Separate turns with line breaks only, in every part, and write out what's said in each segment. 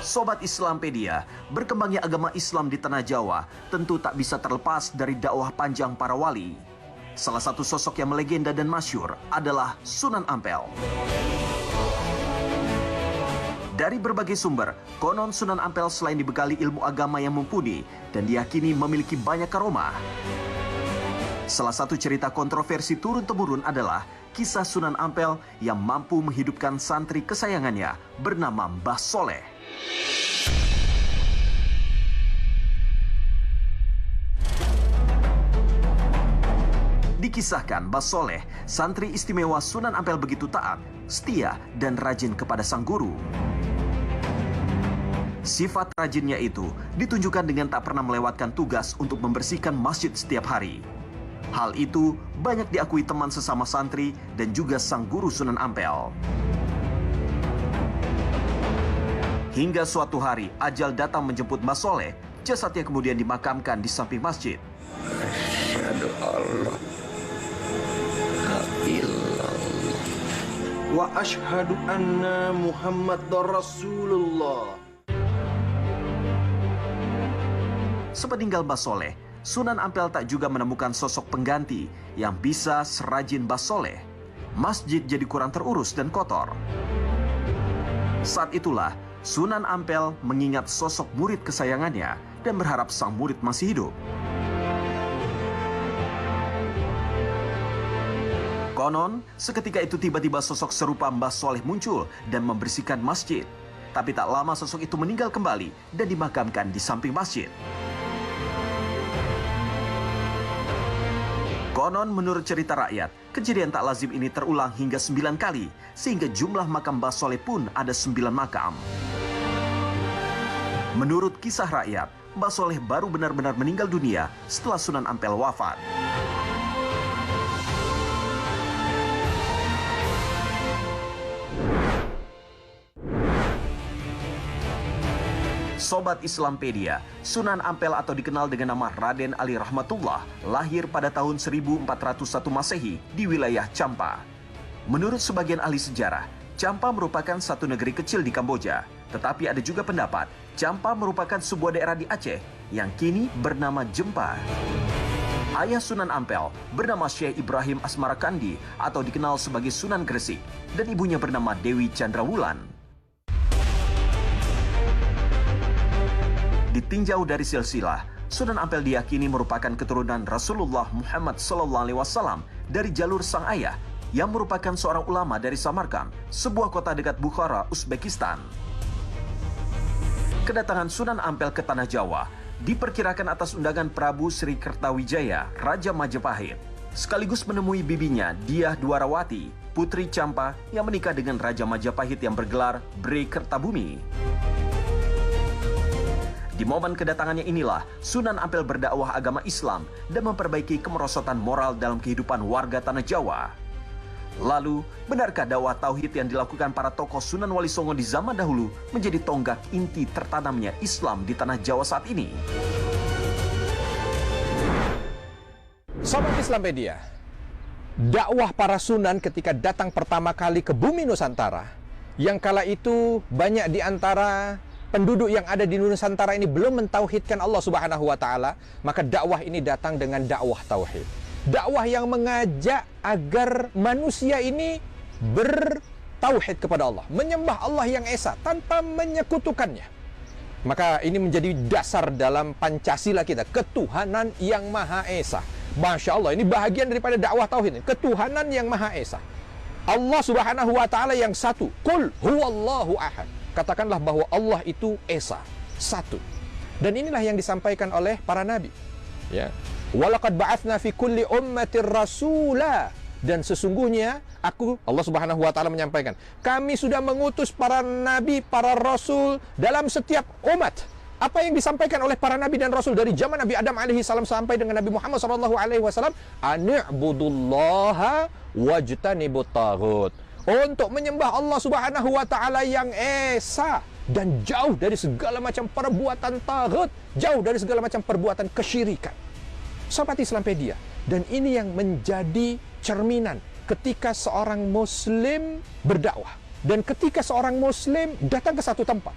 Sobat Islampedia, berkembangnya agama Islam di tanah Jawa tentu tak bisa terlepas dari dakwah panjang para wali. Salah satu sosok yang melegenda dan masyhur adalah Sunan Ampel. Dari berbagai sumber, konon Sunan Ampel selain dibekali ilmu agama yang mumpuni dan diyakini memiliki banyak karomah. Salah satu cerita kontroversi turun-temurun adalah kisah Sunan Ampel yang mampu menghidupkan santri kesayangannya bernama Mbah Soleh. Dikisahkan Mbah Soleh, santri istimewa Sunan Ampel begitu taat, setia, dan rajin kepada sang guru. Sifat rajinnya itu ditunjukkan dengan tak pernah melewatkan tugas untuk membersihkan masjid setiap hari. Hal itu banyak diakui teman sesama santri dan juga sang guru Sunan Ampel. Hingga suatu hari, ajal datang menjemput Mbah Soleh, jasadnya kemudian dimakamkan di samping masjid.
Asyhadu Allah illallah wa asyhadu anna Muhammadar Rasulullah.
Sepeninggal Mbah Soleh, Sunan Ampel tak juga menemukan sosok pengganti yang bisa serajin Mbah Soleh. Masjid jadi kurang terurus dan kotor. Saat itulah, Sunan Ampel mengingat sosok murid kesayangannya dan berharap sang murid masih hidup. Konon, seketika itu tiba-tiba sosok serupa Mbah Soleh muncul dan membersihkan masjid. Tapi tak lama sosok itu meninggal kembali dan dimakamkan di samping masjid. Konon menurut cerita rakyat, kejadian tak lazim ini terulang hingga 9 kali, sehingga jumlah makam Mbah Soleh pun ada 9 makam. Menurut kisah rakyat, Mbah Soleh baru benar-benar meninggal dunia setelah Sunan Ampel wafat. Sobat Islampedia, Sunan Ampel atau dikenal dengan nama Raden Ali Rahmatullah lahir pada tahun 1401 Masehi di wilayah Champa. Menurut sebagian ahli sejarah, Champa merupakan satu negeri kecil di Kamboja. Tetapi ada juga pendapat, Champa merupakan sebuah daerah di Aceh yang kini bernama Jempa. Ayah Sunan Ampel bernama Syekh Ibrahim Asmarakandi atau dikenal sebagai Sunan Gresik dan ibunya bernama Dewi Chandrawulan. Ditinjau dari silsilah, Sunan Ampel diyakini merupakan keturunan Rasulullah Muhammad SAW dari jalur sang ayah yang merupakan seorang ulama dari Samarkand, sebuah kota dekat Bukhara, Uzbekistan. Kedatangan Sunan Ampel ke tanah Jawa diperkirakan atas undangan Prabu Sri Kertawijaya, Raja Majapahit, sekaligus menemui bibinya Diah Dwarawati, putri Champa yang menikah dengan Raja Majapahit yang bergelar Bre Kertabumi. Di momen kedatangannya inilah, Sunan Ampel berdakwah agama Islam dan memperbaiki kemerosotan moral dalam kehidupan warga tanah Jawa. Lalu, benarkah dakwah tauhid yang dilakukan para tokoh Sunan Wali Songo di zaman dahulu menjadi tonggak inti tertanamnya Islam di tanah Jawa saat ini?
Sobat Islampedia, dakwah para sunan ketika datang pertama kali ke bumi Nusantara, yang kala itu banyak di antara penduduk yang ada di Nusantara ini belum mentauhidkan Allah Subhanahu wa Ta'ala, maka dakwah ini datang dengan dakwah tauhid. Dakwah yang mengajak agar manusia ini bertauhid kepada Allah, menyembah Allah yang esa tanpa menyekutukannya. Maka ini menjadi dasar dalam Pancasila kita, ketuhanan yang Maha Esa. Masya Allah, ini bahagian daripada dakwah tauhid ini, ketuhanan yang Maha Esa. Allah Subhanahu wa Ta'ala yang satu. Qul huwallahu ahad. Katakanlah bahwa Allah itu esa, satu. Dan inilah yang disampaikan oleh para nabi. Ya. Walaqad ba'atsna fi kulli ummatir rasula. Dan sesungguhnya Allah Subhanahu wa Ta'ala menyampaikan, kami sudah mengutus para nabi, para rasul dalam setiap umat. Apa yang disampaikan oleh para nabi dan rasul dari zaman Nabi Adam alaihi salam sampai dengan Nabi Muhammad sallallahu alaihi wasallam, ani'budullaha wajtanibut taghut. Untuk menyembah Allah Subhanahu wa Ta'ala yang esa dan jauh dari segala macam perbuatan taghut, jauh dari segala macam perbuatan kesyirikan. Sobat Islampedia, dan ini yang menjadi cerminan ketika seorang muslim berdakwah dan ketika seorang muslim datang ke satu tempat.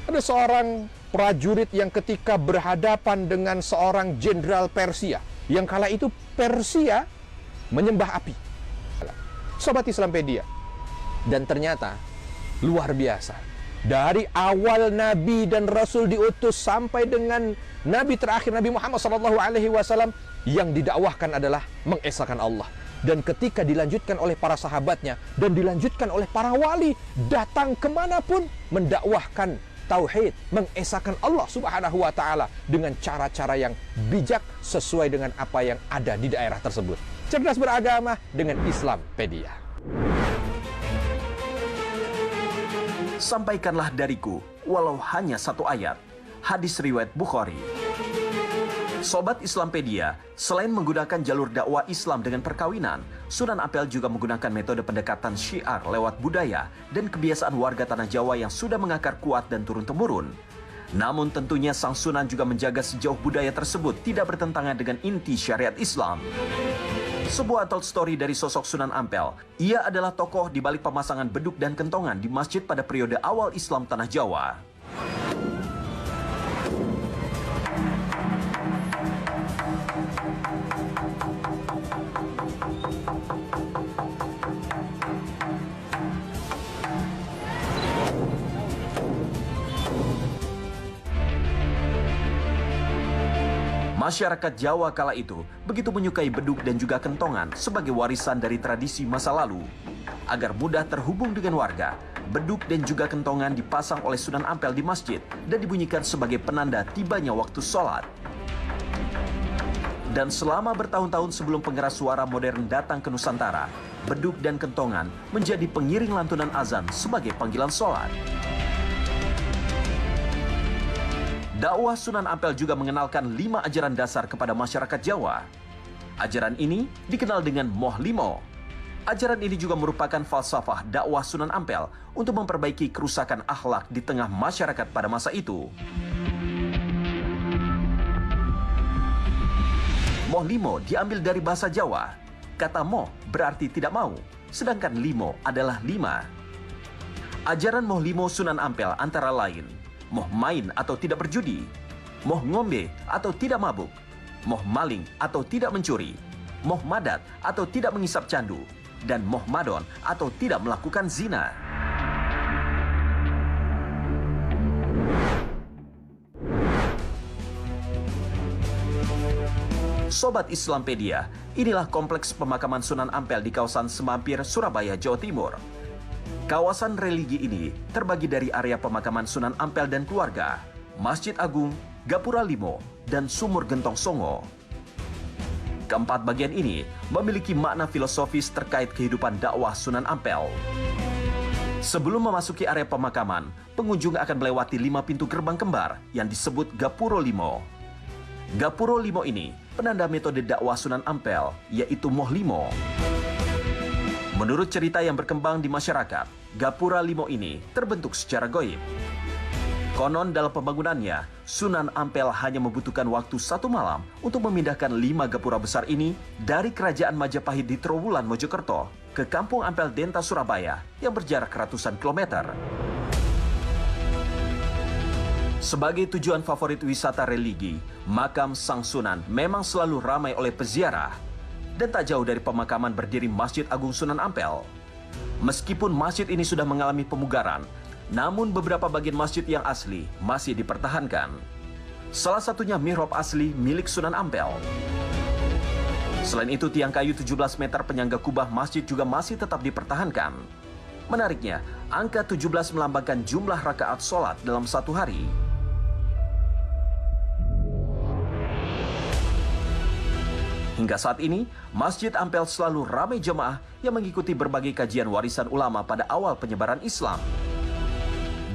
Ada seorang prajurit yang ketika berhadapan dengan seorang jenderal Persia, yang kala itu Persia menyembah api. Sobat Islampedia. Dan ternyata luar biasa. Dari awal Nabi dan Rasul diutus sampai dengan Nabi terakhir Nabi Muhammad SAW, yang didakwahkan adalah mengesahkan Allah. Dan ketika dilanjutkan oleh para sahabatnya dan dilanjutkan oleh para wali, datang kemanapun mendakwahkan tauhid, mengesahkan Allah Subhanahu wa Ta'ala dengan cara-cara yang bijak sesuai dengan apa yang ada di daerah tersebut. Cerdas beragama dengan Islampedia.
Sampaikanlah dariku, walau hanya satu ayat. Hadis riwayat Bukhari. Sobat Islampedia, selain menggunakan jalur dakwah Islam dengan perkawinan, Sunan Ampel juga menggunakan metode pendekatan syiar lewat budaya dan kebiasaan warga Tanah Jawa yang sudah mengakar kuat dan turun-temurun. Namun tentunya sang Sunan juga menjaga sejauh budaya tersebut tidak bertentangan dengan inti syariat Islam. Sebuah untold story dari sosok Sunan Ampel. Ia adalah tokoh di balik pemasangan beduk dan kentongan di masjid pada periode awal Islam Tanah Jawa. Masyarakat Jawa kala itu begitu menyukai beduk dan juga kentongan sebagai warisan dari tradisi masa lalu. Agar mudah terhubung dengan warga, beduk dan juga kentongan dipasang oleh Sunan Ampel di masjid dan dibunyikan sebagai penanda tibanya waktu sholat. Dan selama bertahun-tahun sebelum pengeras suara modern datang ke Nusantara, beduk dan kentongan menjadi pengiring lantunan azan sebagai panggilan sholat. Dakwah Sunan Ampel juga mengenalkan 5 ajaran dasar kepada masyarakat Jawa. Ajaran ini dikenal dengan Moh Limo. Ajaran ini juga merupakan falsafah dakwah Sunan Ampel untuk memperbaiki kerusakan akhlak di tengah masyarakat pada masa itu. Moh Limo diambil dari bahasa Jawa. Kata moh berarti tidak mau, sedangkan limo adalah 5. Ajaran Moh Limo Sunan Ampel antara lain moh main atau tidak berjudi, moh ngombe atau tidak mabuk, moh maling atau tidak mencuri, moh madat atau tidak mengisap candu, dan moh madon atau tidak melakukan zina. Sobat Islampedia, inilah kompleks pemakaman Sunan Ampel di kawasan Semampir, Surabaya, Jawa Timur. Kawasan religi ini terbagi dari area pemakaman Sunan Ampel dan keluarga, Masjid Agung, Gapura Limo, dan Sumur Gentong Songo. Keempat bagian ini memiliki makna filosofis terkait kehidupan dakwah Sunan Ampel. Sebelum memasuki area pemakaman, pengunjung akan melewati 5 pintu gerbang kembar yang disebut Gapuro Limo. Gapuro Limo ini penanda metode dakwah Sunan Ampel, yaitu Moh Limo. Menurut cerita yang berkembang di masyarakat, Gapura Limo ini terbentuk secara goib. Konon dalam pembangunannya, Sunan Ampel hanya membutuhkan waktu 1 malam untuk memindahkan 5 gapura besar ini dari kerajaan Majapahit di Trowulan, Mojokerto ke Kampung Ampel Denta, Surabaya yang berjarak ratusan kilometer. Sebagai tujuan favorit wisata religi, makam Sang Sunan memang selalu ramai oleh peziarah. Dan tak jauh dari pemakaman berdiri Masjid Agung Sunan Ampel. Meskipun masjid ini sudah mengalami pemugaran, namun beberapa bagian masjid yang asli masih dipertahankan. Salah satunya mihrab asli milik Sunan Ampel. Selain itu, tiang kayu 17 meter penyangga kubah masjid juga masih tetap dipertahankan. Menariknya, angka 17 melambangkan jumlah rakaat sholat dalam satu hari. Hingga saat ini, Masjid Ampel selalu ramai jemaah yang mengikuti berbagai kajian warisan ulama pada awal penyebaran Islam.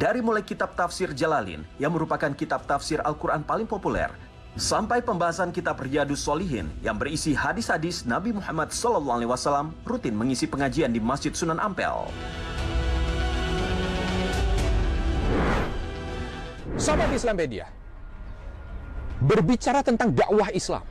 Dari mulai kitab tafsir Jalalin yang merupakan kitab tafsir Al-Quran paling populer, sampai pembahasan kitab Riyadus Sholihin yang berisi hadis-hadis Nabi Muhammad SAW rutin mengisi pengajian di Masjid Sunan Ampel.
Sobat Islampedia, berbicara tentang dakwah Islam.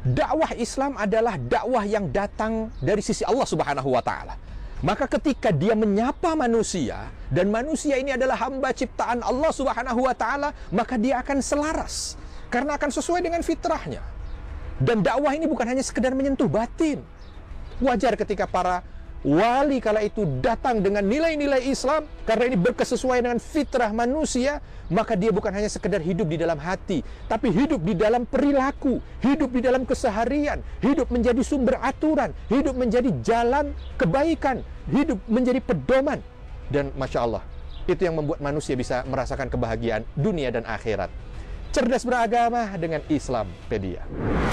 Dakwah Islam adalah dakwah yang datang dari sisi Allah Subhanahu wa Ta'ala. Maka ketika dia menyapa manusia, dan manusia ini adalah hamba ciptaan Allah Subhanahu wa Ta'ala, maka dia akan selaras karena akan sesuai dengan fitrahnya. Dan dakwah ini bukan hanya sekedar menyentuh batin. Wajar ketika para wali kala itu datang dengan nilai-nilai Islam, karena ini berkesesuaian dengan fitrah manusia, maka dia bukan hanya sekedar hidup di dalam hati, tapi hidup di dalam perilaku, hidup di dalam keseharian, hidup menjadi sumber aturan, hidup menjadi jalan kebaikan, hidup menjadi pedoman. Dan Masya Allah, itu yang membuat manusia bisa merasakan kebahagiaan dunia dan akhirat. Cerdas beragama dengan Islampedia.